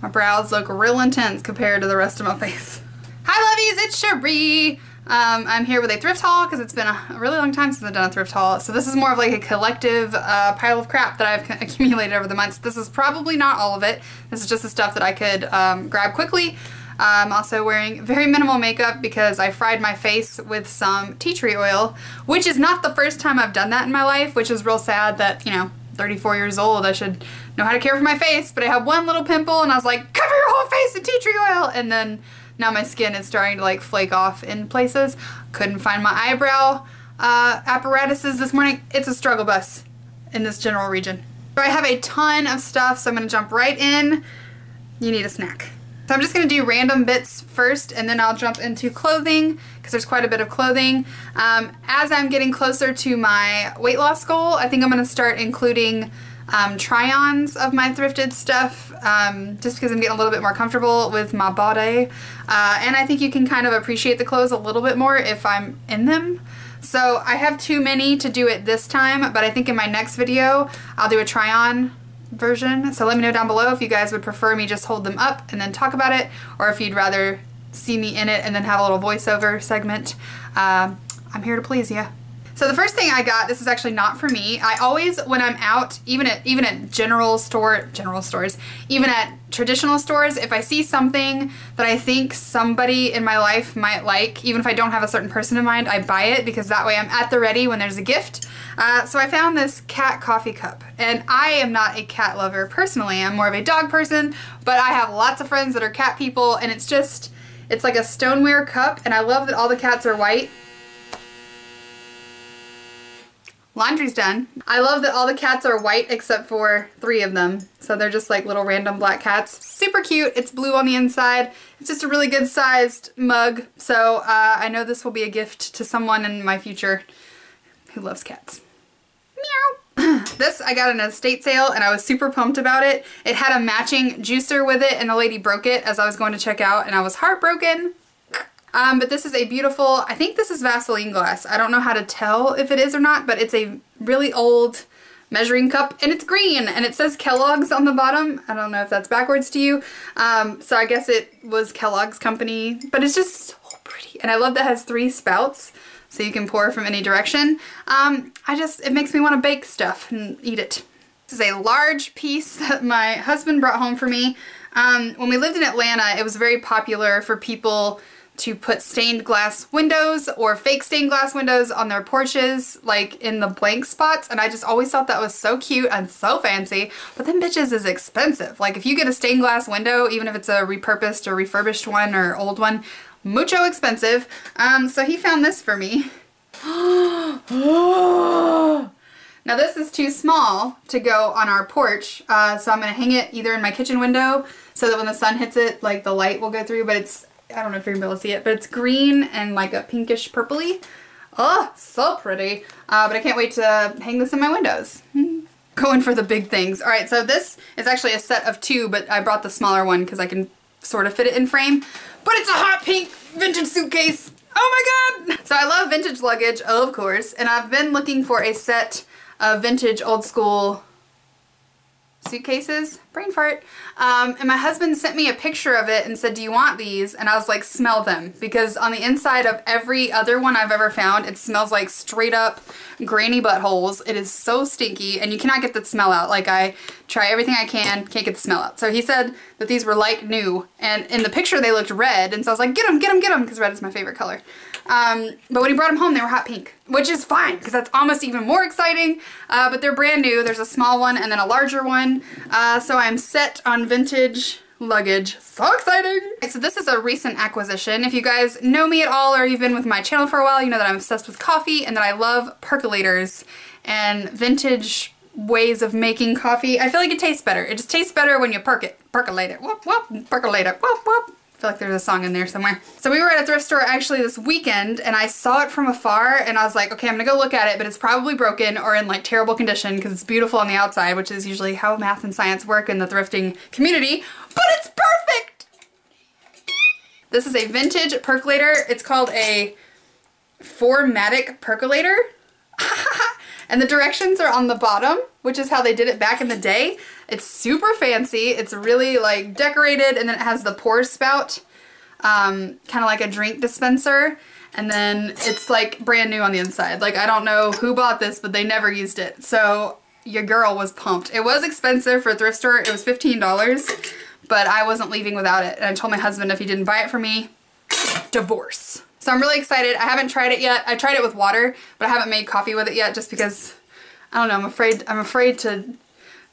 My brows look real intense compared to the rest of my face. Hi lovies, it's Cherie. I'm here with a thrift haul because it's been a really long time since I've done a thrift haul. So this is more of like a collective pile of crap that I've accumulated over the months. This is probably not all of it. This is just the stuff that I could grab quickly. I'm also wearing very minimal makeup because I fried my face with some tea tree oil, which is not the first time I've done that in my life, which is real sad that, you know, 34 years old, I should know how to care for my face, but I have one little pimple and I was like, cover your whole face in tea tree oil, and then now my skin is starting to like flake off in places. Couldn't find my eyebrow apparatuses this morning. It's a struggle bus in this general region. So I have a ton of stuff, so I'm gonna jump right in. You need a snack. So I'm just gonna do random bits first and then I'll jump into clothing because there's quite a bit of clothing. As I'm getting closer to my weight loss goal, I think I'm gonna start including try-ons of my thrifted stuff just because I'm getting a little bit more comfortable with my body. And I think you can kind of appreciate the clothes a little bit more if I'm in them. So I have too many to do it this time, but I think in my next video I'll do a try-on version. So let me know down below if you guys would prefer me just hold them up and then talk about it, or if you'd rather see me in it and then have a little voiceover segment. I'm here to please you. So the first thing I got, this is actually not for me. I always, when I'm out, even at general stores, even at traditional stores, if I see something that I think somebody in my life might like, even if I don't have a certain person in mind, I buy it because that way I'm at the ready when there's a gift. So I found this cat coffee cup, and I am not a cat lover personally. I'm more of a dog person, but I have lots of friends that are cat people, and it's like a stoneware cup, and I love that all the cats are white. Laundry's done. I love that all the cats are white except for 3 of them. So they're just like little random black cats. Super cute. It's blue on the inside. It's just a really good sized mug. So I know this will be a gift to someone in my future who loves cats. Meow. This I got in an estate sale and I was super pumped about it. It had a matching juicer with it and the lady broke it as I was going to check out and I was heartbroken. But this is a beautiful, I think this is Vaseline glass. I don't know how to tell if it is or not, but it's a really old measuring cup and it's green and it says Kellogg's on the bottom. I don't know if that's backwards to you. So I guess it was Kellogg's company, but it's just so pretty. And I love that it has 3 spouts so you can pour from any direction. It makes me want to bake stuff and eat it. This is a large piece that my husband brought home for me. When we lived in Atlanta, it was very popular for people to put stained glass windows or fake stained glass windows on their porches, like in the blank spots, and I just always thought that was so cute and so fancy, but then bitches is expensive. Like if you get a stained glass window, even if it's a repurposed or refurbished one or old one, mucho expensive. So he found this for me. Now this is too small to go on our porch, so I'm gonna hang it either in my kitchen window so that when the sun hits it, like the light will go through, but it's, I don't know if you're gonna be able to see it, but it's green and like a pinkish purpley. Oh, so pretty. But I can't wait to hang this in my windows. Going for the big things. All right, so this is actually a set of 2, but I brought the smaller one because I can sort of fit it in frame. But it's a hot pink vintage suitcase. Oh my God. So I love vintage luggage, of course, and I've been looking for a set of vintage old school suitcases, brain fart, and my husband sent me a picture of it and said, do you want these? And I was like, smell them, because on the inside of every other one I've ever found, it smells like straight up granny buttholes. It is so stinky and you cannot get the smell out. Like I try everything I can, can't get the smell out. So he said that these were like new, and in the picture they looked red, and so I was like, get them, get them, get them, because red is my favorite color. But when he brought them home, they were hot pink, which is fine because that's almost even more exciting. But they're brand new. There's a small one and then a larger one. So I'm set on vintage luggage. So exciting! So this is a recent acquisition. If you guys know me at all or you've been with my channel for a while, you know that I'm obsessed with coffee and that I love percolators and vintage ways of making coffee. I feel like it tastes better. It just tastes better when you percolate it. Whoop, whoop, percolate it. Whoop, whoop. I feel like there's a song in there somewhere. So we were at a thrift store actually this weekend and I saw it from afar and I was like, okay, I'm gonna go look at it, but it's probably broken or in like terrible condition because it's beautiful on the outside, which is usually how math and science work in the thrifting community, but it's perfect! This is a vintage percolator. It's called a 4-matic percolator. And the directions are on the bottom. which is how they did it back in the day. It's super fancy. It's really like decorated, and then it has the pour spout, kind of like a drink dispenser. And then it's like brand new on the inside. Like, I don't know who bought this, but they never used it. So your girl was pumped. It was expensive for a thrift store. It was $15, but I wasn't leaving without it. And I told my husband if he didn't buy it for me, divorce. So I'm really excited. I haven't tried it yet. I tried it with water, but I haven't made coffee with it yet just because, I don't know, I'm afraid to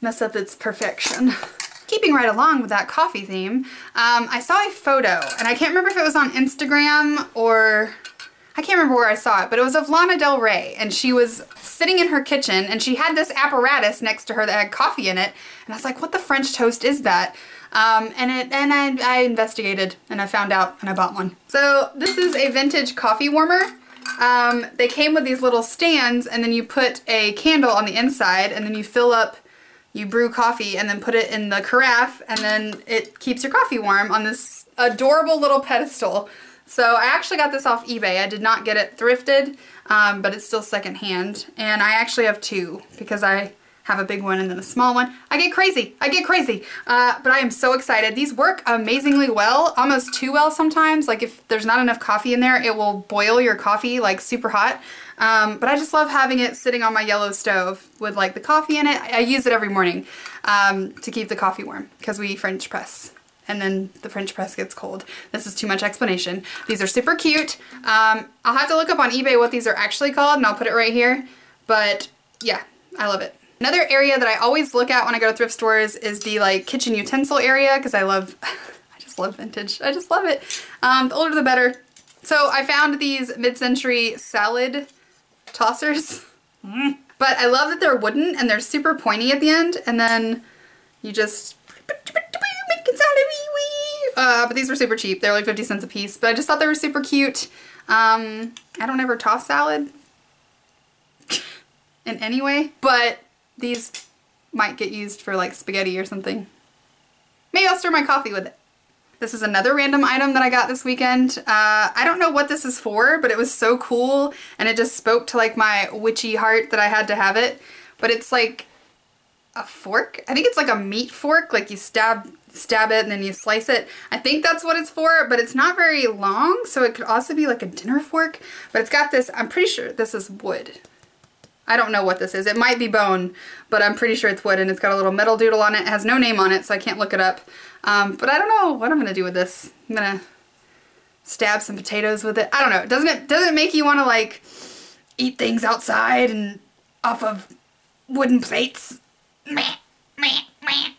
mess up its perfection. Keeping right along with that coffee theme, I saw a photo, and I can't remember if it was on Instagram or I can't remember where I saw it, but it was of Lana Del Rey, and she was sitting in her kitchen, and she had this apparatus next to her that had coffee in it, and I was like, what the French toast is that? And I investigated, and I found out, and I bought one. So this is a vintage coffee warmer. They came with these little stands, and then you put a candle on the inside, and then you fill up, you brew coffee, and then put it in the carafe, and then it keeps your coffee warm on this adorable little pedestal. So I actually got this off eBay. I did not get it thrifted, but it's still secondhand. And I actually have two because I have a big one and then a small one. I get crazy. I get crazy. But I am so excited. These work amazingly well, almost too well sometimes. Like if there's not enough coffee in there, it will boil your coffee like super hot. But I just love having it sitting on my yellow stove with like the coffee in it. I use it every morning to keep the coffee warm because we French press. And then the French press gets cold. This is too much explanation. These are super cute. I'll have to look up on eBay what these are actually called, and I'll put it right here. But yeah, I love it. Another area that I always look at when I go to thrift stores is the like kitchen utensil area, because I just love vintage. I just love it. The older the better. So I found these mid-century salad tossers. But I love that they're wooden and they're super pointy at the end, and then you just but these were super cheap. They were like 50 cents a piece, but I just thought they were super cute. I don't ever toss salad in any way, but these might get used for like spaghetti or something. Maybe I'll stir my coffee with it. This is another random item that I got this weekend. I don't know what this is for, but it was so cool and it just spoke to like my witchy heart that I had to have it. But it's like a fork. I think it's like a meat fork, like you stab it and then you slice it. I think that's what it's for, but it's not very long, so it could also be like a dinner fork. But it's got this, I'm pretty sure this is wood. I don't know what this is. It might be bone, but I'm pretty sure it's wood, and it's got a little metal doodle on it. It has no name on it, so I can't look it up. But I don't know what I'm gonna do with this. I'm gonna stab some potatoes with it. I don't know. Doesn't it make you want to like eat things outside and off of wooden plates? Meh, meh, meh.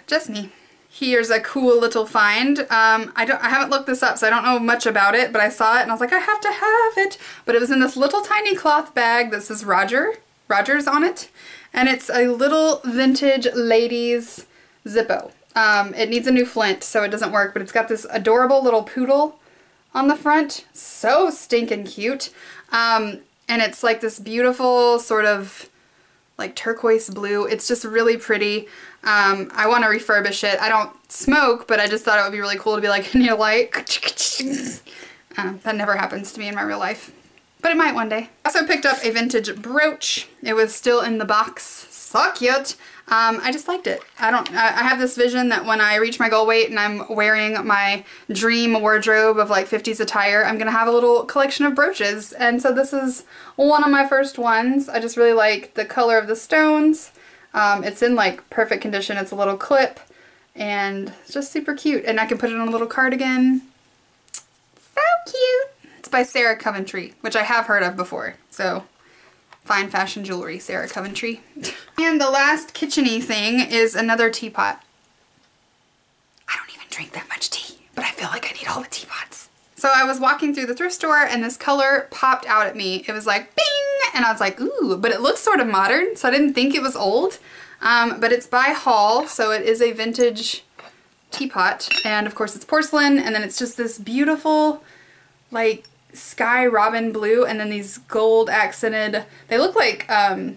Just me. Here's a cool little find. I haven't looked this up, so I don't know much about it, but I saw it and I was like, I have to have it. But it was in this little tiny cloth bag that says Rogers on it. And it's a little vintage ladies Zippo. It needs a new flint, so it doesn't work, but it's got this adorable little poodle on the front. So stinking cute. And it's like this beautiful sort of like turquoise blue. It's just really pretty. I want to refurbish it. I don't smoke, but I just thought it would be really cool to be like, can you like, that never happens to me in my real life, but it might one day. I also picked up a vintage brooch. It was still in the box. So cute. I just liked it. I have this vision that when I reach my goal weight and I'm wearing my dream wardrobe of like 50s attire, I'm gonna have a little collection of brooches. And so this is one of my first ones. I just really like the color of the stones. It's in like perfect condition. It's a little clip and it's just super cute. And I can put it on a little cardigan. So cute. It's by Sarah Coventry, which I have heard of before. So fine fashion jewelry, Sarah Coventry. And the last kitchen-y thing is another teapot. I don't even drink that much tea, but I feel like I need all the teapots. So I was walking through the thrift store and this color popped out at me. It was like, bing! And I was like, ooh, but it looks sort of modern, so I didn't think it was old. But it's by Hall, so it is a vintage teapot. And of course it's porcelain, and then it's just this beautiful, like, sky robin blue, and then these gold accented, they look like, what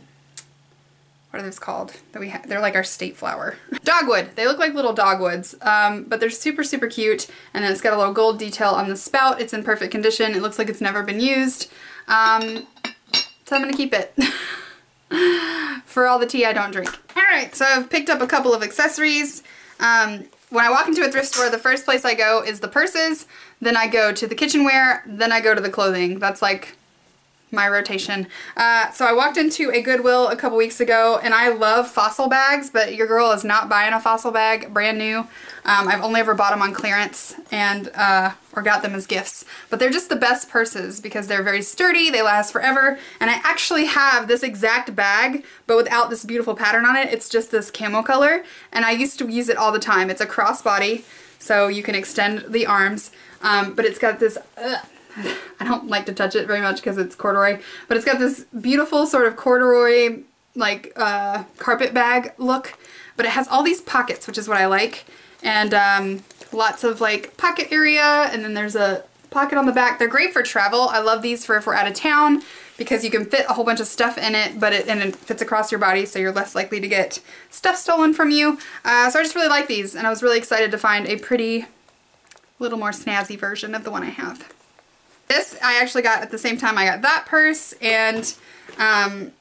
are those called that we have? They're like our state flower. Dogwood. They look like little dogwoods, but they're super, super cute. And then it's got a little gold detail on the spout. It's in perfect condition. It looks like it's never been used. So I'm gonna keep it for all the tea I don't drink. Alright, so I've picked up a couple of accessories. When I walk into a thrift store, the first place I go is the purses, then I go to the kitchenware, then I go to the clothing. That's like my rotation. So I walked into a Goodwill a couple weeks ago, and I love fossil bags, but your girl is not buying a fossil bag brand new. I've only ever bought them on clearance and or got them as gifts. But they're just the best purses because they're very sturdy, they last forever, and I actually have this exact bag, but without this beautiful pattern on it. It's just this camo color, and I used to use it all the time. It's a crossbody, so you can extend the arms, but it's got this... I don't like to touch it very much because it's corduroy, but it's got this beautiful sort of corduroy like carpet bag look, but it has all these pockets, which is what I like, and lots of like pocket area, and then there's a pocket on the back. They're great for travel. I love these for if we're out of town because you can fit a whole bunch of stuff in it, but it fits across your body, so you're less likely to get stuff stolen from you. So I just really like these, and I was really excited to find a pretty, little more snazzy version of the one I have. This I actually got at the same time I got that purse, and I'm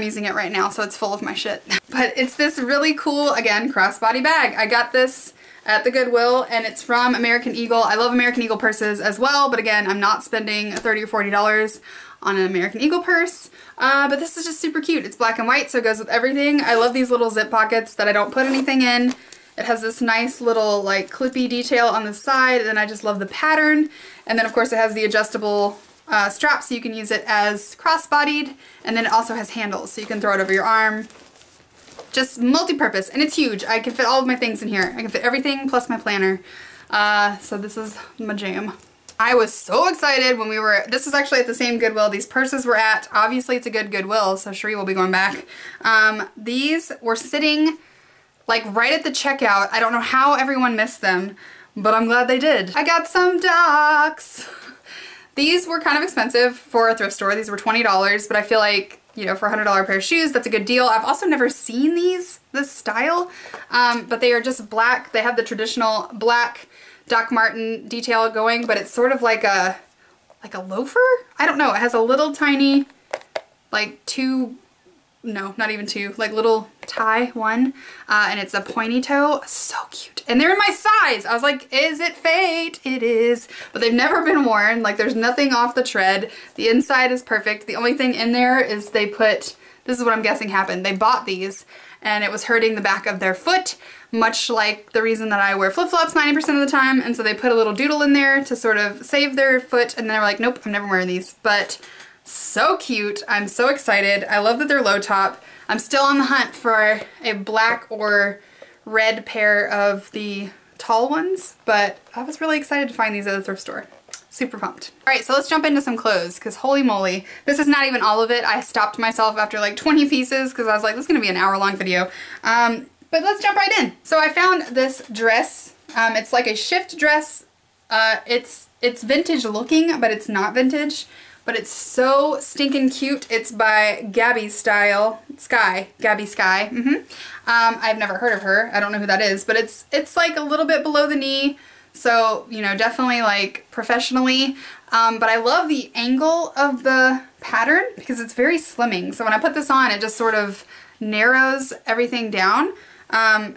using it right now, so it's full of my shit. But it's this really cool, again, crossbody bag. I got this at the Goodwill, and it's from American Eagle. I love American Eagle purses as well, but again, I'm not spending $30 or $40 on an American Eagle purse. But this is just super cute. It's black and white, so it goes with everything. I love these little zip pockets that I don't put anything in. It has this nice little like clippy detail on the side, and I just love the pattern. And then of course it has the adjustable strap, so you can use it as cross-bodied, and then it also has handles, so you can throw it over your arm. Just multi-purpose, and it's huge. I can fit all of my things in here. I can fit everything plus my planner. So this is my jam. I was so excited when we were, this is actually at the same Goodwill these purses were at. Obviously it's a good Goodwill, so Cherie will be going back. These were sitting like right at the checkout. I don't know how everyone missed them, but I'm glad they did. I got some ducks. These were kind of expensive for a thrift store. These were $20, but I feel like, you know, for a $100 pair of shoes, that's a good deal. I've also never seen this style, but they are just black. They have the traditional black Doc Marten detail going, but it's sort of like a loafer? I don't know. It has a little tiny, like not even two, like little tie one, and it's a pointy toe. So cute. And they're in my size. I was like, is it fate? It is. But they've never been worn. Like, there's nothing off the tread. The inside is perfect. The only thing in there is they put, this is what I'm guessing happened. They bought these and it was hurting the back of their foot, much like the reason that I wear flip-flops 90% of the time, and so they put a little doodle in there to sort of save their foot, and they were like, nope, I'm never wearing these. But so cute. I'm so excited. I love that they're low top. I'm still on the hunt for a black or red pair of the tall ones, but I was really excited to find these at the thrift store. Super pumped. Alright, so let's jump into some clothes, because holy moly, this is not even all of it. I stopped myself after like 20 pieces because I was like, this is going to be an hour-long video. But let's jump right in. So I found this dress. It's like a shift dress. It's vintage looking, but it's not vintage. But it's so stinking cute. It's by Gabby Sky. I've never heard of her. I don't know who that is, but it's like a little bit below the knee. So, you know, definitely like professionally. But I love the angle of the pattern because it's very slimming. So when I put this on, it just sort of narrows everything down.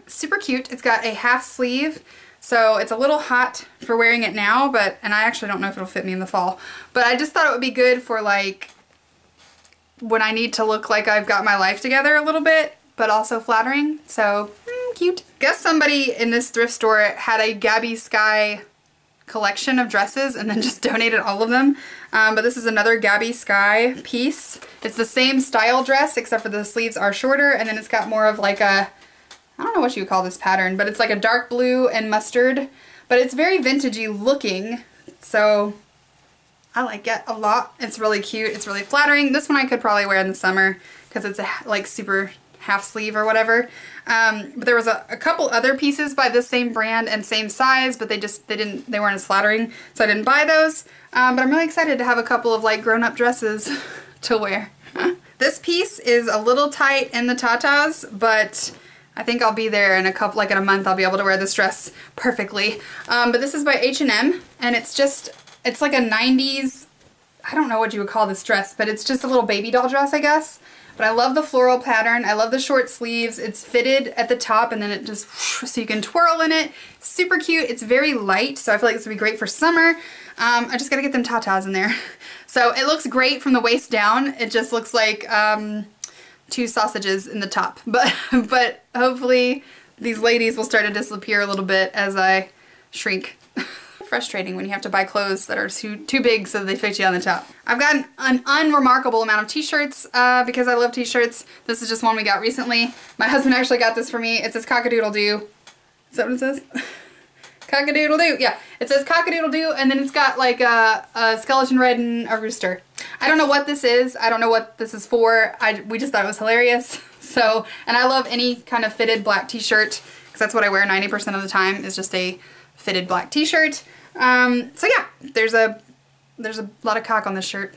Super cute. It's got a half sleeve. So it's a little hot for wearing it now, and I actually don't know if it'll fit me in the fall. But I just thought it would be good for like when I need to look like I've got my life together a little bit, but also flattering. So cute. Guess somebody in this thrift store had a Gabby Sky collection of dresses and then just donated all of them. But this is another Gabby Sky piece. It's the same style dress except for the sleeves are shorter, and then it's got more of like a, I don't know what you would call this pattern, but it's like a dark blue and mustard, but it's very vintagey looking, so I like it a lot. It's really cute. It's really flattering. This one I could probably wear in the summer because it's a like super half sleeve or whatever. But there was a couple other pieces by this same brand and same size, but they weren't as flattering, so I didn't buy those. But I'm really excited to have a couple of like grown-up dresses to wear. This piece is a little tight in the tatas, but I think I'll be there in in a month I'll be able to wear this dress perfectly. But this is by H&M, and it's like a 90s, I don't know what you would call this dress, but it's just a little baby doll dress, I guess. But I love the floral pattern. I love the short sleeves. It's fitted at the top and then it just, so you can twirl in it. Super cute. It's very light, so I feel like this would be great for summer. I just gotta get them tatas in there. So it looks great from the waist down. It just looks like 2 sausages in the top. But hopefully these ladies will start to disappear a little bit as I shrink. Frustrating when you have to buy clothes that are too big so they fit you on the top. I've got an unremarkable amount of t-shirts because I love t-shirts. This is just one we got recently. My husband actually got this for me. It says cock-a-doodle-doo. Is that what it says? Cock-a-doodle-doo. Yeah, it says cock-a-doodle-doo and then it's got like a skeleton red and a rooster. I don't know what this is. I don't know what this is for. We just thought it was hilarious. So, and I love any kind of fitted black t-shirt because that's what I wear 90% of the time is just a fitted black t-shirt. So yeah, there's a lot of cock on this shirt.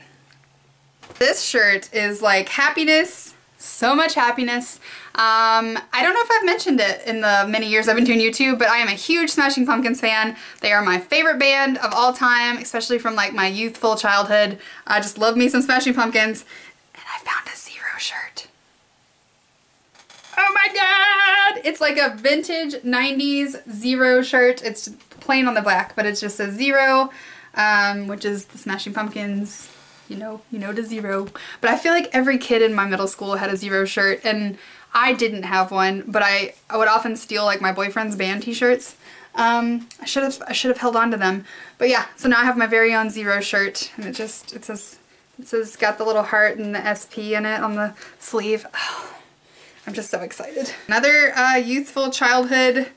This shirt is like happiness, so much happiness. I don't know if I've mentioned it in the many years I've been doing YouTube, but I am a huge Smashing Pumpkins fan. They are my favorite band of all time, especially from like my youthful childhood. I just love me some Smashing Pumpkins. And I found a Zero shirt. Oh my god! It's like a vintage 90s Zero shirt. It's plain on the black, but it just says Zero, which is the Smashing Pumpkins, you know the Zero. But I feel like every kid in my middle school had a Zero shirt, and I didn't have one, but I would often steal like my boyfriend's band t-shirts. I should have held on to them. But yeah, so now I have my very own Zero shirt, and it says got the little heart and the SP in it on the sleeve. Oh, I'm just so excited. Another youthful childhood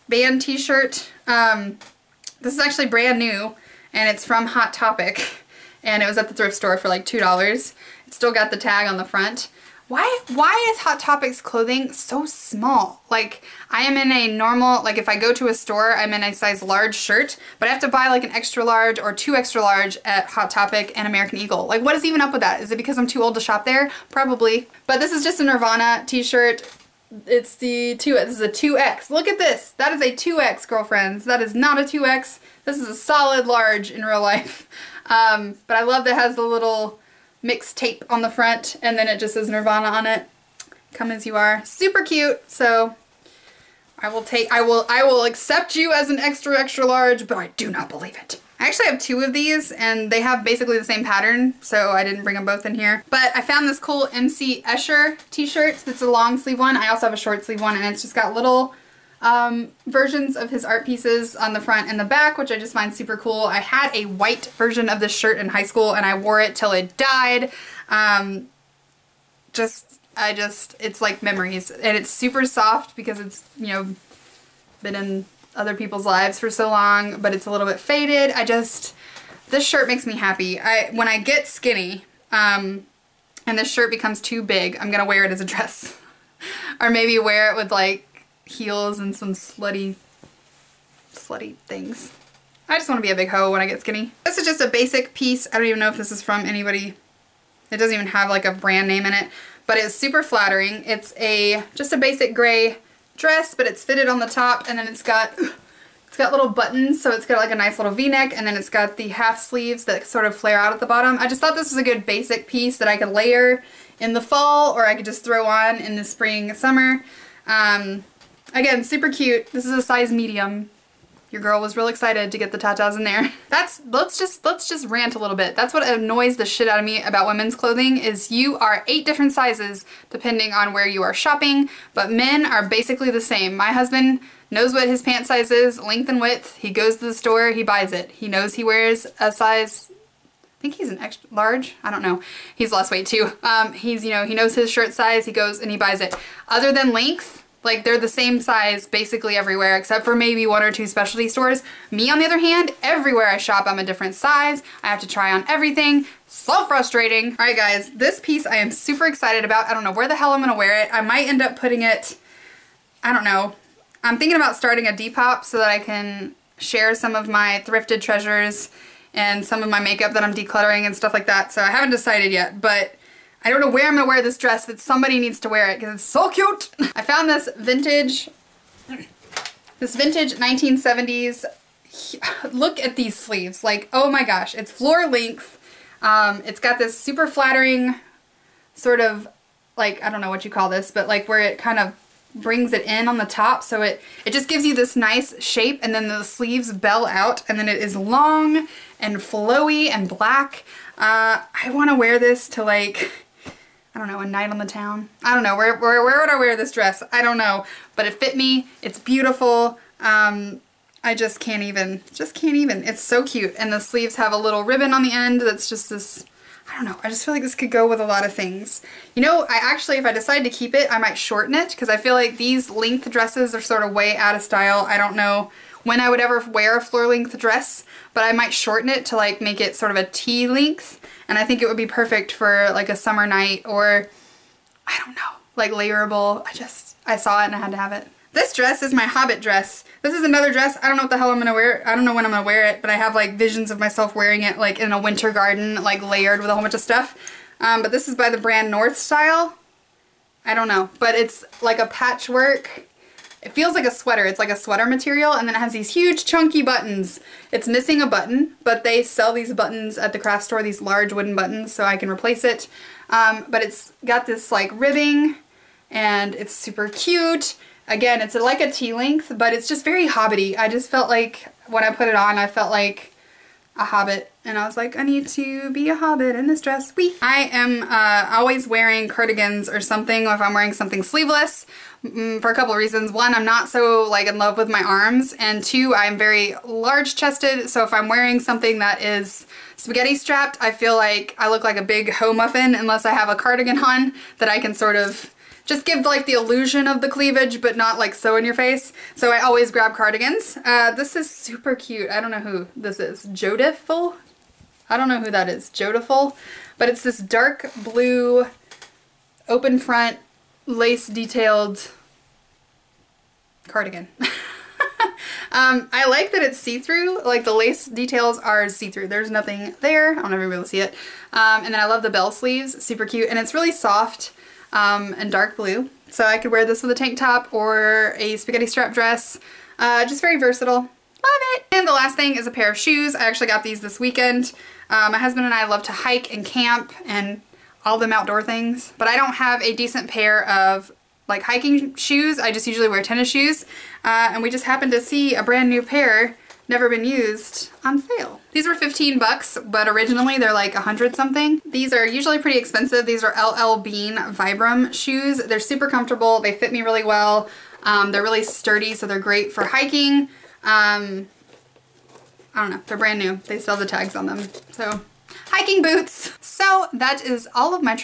band t-shirt. This is actually brand new and it's from Hot Topic and it was at the thrift store for like $2. It's still got the tag on the front. Why is Hot Topic's clothing so small? Like I am in a normal, like if I go to a store I'm in a size large shirt, but I have to buy like an extra large or 2 extra large at Hot Topic and American Eagle. Like what is even up with that? Is it because I'm too old to shop there? Probably. But this is just a Nirvana t-shirt. It's the this is a 2X. Look at this. That is a 2X, girlfriends. That is not a 2X. This is a solid large in real life. But I love that it has the little mixed tape on the front and then it just says Nirvana on it. Come as you are. Super cute. So I will accept you as an extra large, but I do not believe it. I actually have 2 of these and they have basically the same pattern, so I didn't bring them both in here. But I found this cool MC Escher t-shirt that's a long sleeve one. I also have a short sleeve one and it's just got little versions of his art pieces on the front and the back, which I just find super cool. I had a white version of this shirt in high school and I wore it till it died. It's like memories, and it's super soft because it's, you know, been in other people's lives for so long, but it's a little bit faded. This shirt makes me happy. When I get skinny, and this shirt becomes too big, I'm gonna wear it as a dress. Or maybe wear it with like heels and some slutty things. I just want to be a big hoe when I get skinny. This is just a basic piece. I don't even know if this is from anybody. It doesn't even have like a brand name in it, but it's super flattering. It's just a basic gray dress, but it's fitted on the top, and then it's got little buttons, so it's got like a nice little v-neck, and then it's got the half sleeves that sort of flare out at the bottom. I just thought this was a good basic piece that I could layer in the fall, or I could just throw on in the spring, summer. Again, super cute. This is a size medium. Your girl was real excited to get the tatas in there. Let's just rant a little bit. That's what annoys the shit out of me about women's clothing, is you are 8 different sizes depending on where you are shopping, but men are basically the same. My husband knows what his pant size is, length and width. He goes to the store, he buys it. He knows he wears a size, I think he's an extra large, I don't know. He's lost weight too. He knows his shirt size, he goes and he buys it. Other than length, like they're the same size basically everywhere except for maybe 1 or 2 specialty stores. Me on the other hand, everywhere I shop I'm a different size. I have to try on everything. So frustrating. Alright guys, this piece I am super excited about. I don't know where the hell I'm gonna wear it. I might end up putting it, I don't know. I'm thinking about starting a Depop so that I can share some of my thrifted treasures and some of my makeup that I'm decluttering and stuff like that. So I haven't decided yet, but I don't know where I'm gonna wear this dress, but somebody needs to wear it because it's so cute. I found this vintage 1970s. Look at these sleeves. Like, oh my gosh, it's floor length. It's got this super flattering sort of, like, I don't know what you call this, but like where it kind of brings it in on the top, so it just gives you this nice shape, and then the sleeves bell out, and then it is long and flowy and black. I want to wear this to, like, I don't know, a night on the town. I don't know, where would I wear this dress? I don't know, but it fit me. It's beautiful. I just can't even. It's so cute, and the sleeves have a little ribbon on the end that's just this, I don't know, I just feel like this could go with a lot of things. You know, I actually, if I decide to keep it, I might shorten it, because I feel like these length dresses are sort of way out of style. I don't know when I would ever wear a floor length dress, but I might shorten it to like make it sort of a T length, and I think it would be perfect for like a summer night, or I don't know, like layerable. I saw it and I had to have it. This dress is my Hobbit dress. This is another dress. I don't know what the hell I'm gonna wear. I don't know when I'm gonna wear it, but I have like visions of myself wearing it like in a winter garden, like layered with a whole bunch of stuff. But this is by the brand North Style. I don't know, but it's like a patchwork. It feels like a sweater. It's like a sweater material, and then it has these huge chunky buttons. It's missing a button, but they sell these buttons at the craft store, these large wooden buttons, so I can replace it. But it's got this like ribbing, and it's super cute. Again, it's like a T-length, but it's just very hobbity. I just felt like when I put it on, I felt like a hobbit, and I was like, I need to be a hobbit in this dress. Whee! I am always wearing cardigans or something if I'm wearing something sleeveless for a couple of reasons. One, I'm not so like in love with my arms, and two, I'm very large chested, so if I'm wearing something that is spaghetti strapped, I feel like I look like a big hoe muffin unless I have a cardigan on that I can sort of just give like the illusion of the cleavage, but not like so in your face. So I always grab cardigans. This is super cute. I don't know who this is. Jodiful? I don't know who that is. Jodiful? But it's this dark blue, open front, lace detailed cardigan. I like that it's see-through. Like the lace details are see-through. There's nothing there. I don't ever be able to see it. And then I love the bell sleeves. Super cute. And it's really soft. And dark blue. So I could wear this with a tank top or a spaghetti strap dress. Just very versatile. Love it! And the last thing is a pair of shoes. I actually got these this weekend. My husband and I love to hike and camp and all them outdoor things, but I don't have a decent pair of like hiking shoes. I just usually wear tennis shoes. And we just happened to see a brand new pair, never been used, on sale. These were 15 bucks, but originally they're like 100 something. These are usually pretty expensive. These are LL Bean Vibram shoes. They're super comfortable. They fit me really well. They're really sturdy, so they're great for hiking. I don't know, they're brand new. They still have the tags on them. So, hiking boots. So that is all of my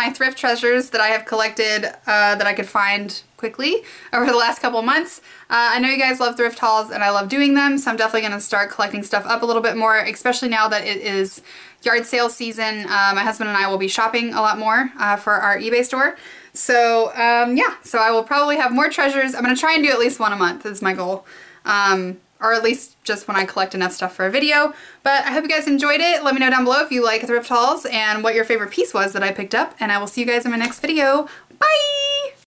thrift treasures that I have collected that I could find quickly over the last couple of months. I know you guys love thrift hauls and I love doing them, so I'm definitely going to start collecting stuff up a little bit more, especially now that it is yard sale season. My husband and I will be shopping a lot more for our eBay store. So yeah, so I will probably have more treasures. I'm going to try and do at least one a month is my goal. Or at least just when I collect enough stuff for a video. But I hope you guys enjoyed it. Let me know down below if you like thrift hauls and what your favorite piece was that I picked up. And I will see you guys in my next video. Bye!